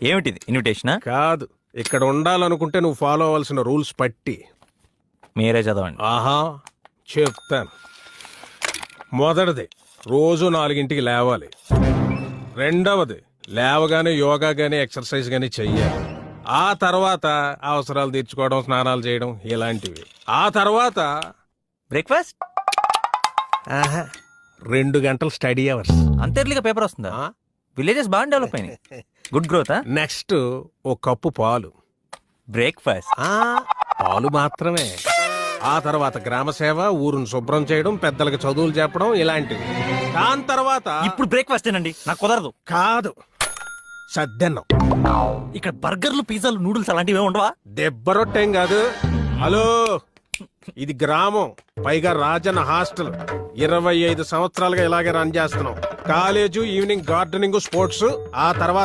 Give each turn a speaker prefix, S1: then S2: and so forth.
S1: ఏమిటిది ఇన్విటేషనా?
S2: కాదు, ఇక్కడ ఉండాలనుకుంటే నువ్వు ఫాలో అవ్వాల్సిన రూల్స్ పట్టి.
S1: మీరే చదవండి.
S2: ఆహా, చెప్తాను. మొదటిది, రోజు 4 లేవాలి. రెండవది, లేవగానే యోగా గానీ ఎక్సర్సైజ్ గానీ చెయ్యాలి. ఆ తర్వాత అవసరాలు తీర్చుకోవడం, స్నానాలు చేయడం ఇలాంటివి. ఆ తర్వాత
S1: బ్రేక్ఫాస్ట్
S2: 2 గంటలు స్టడీ అవర్స్.
S1: అంత ఎర్లీగా పేపర్ వస్తుందా? విలేజెస్ బాగా డెవలప్ అయినాయి. Good growth.
S2: నెక్స్ట్, ఓ కప్పు పాలు.
S1: బ్రేక్ఫాస్ట్.
S2: పాలు మాత్రమే. ఆ తర్వాత గ్రామ సేవ, ఊరును శుభ్రం చేయడం, పెద్దలకు చదువులు చెప్పడం ఇలాంటివి. దాని తర్వాత
S1: ఇప్పుడు బ్రేక్ఫాస్ట్ ఏనండి, నాకు కుదరదు.
S2: కాదు, సద్దెన్నం.
S1: ఇక్కడ బర్గర్లు, పిజ్జాలు, నూడిల్స్ అలాంటివి ఏమి ఉండవా?
S2: దెబ్బ రొట్టెం కాదు. హలో, ఇది గ్రామం, పైగా రాజన్న హాస్టల్. 25 సంవత్సరాలుగా ఇలాగే రన్ చేస్తున్నాం. College, evening gardening, sports. ఆ తర్వాత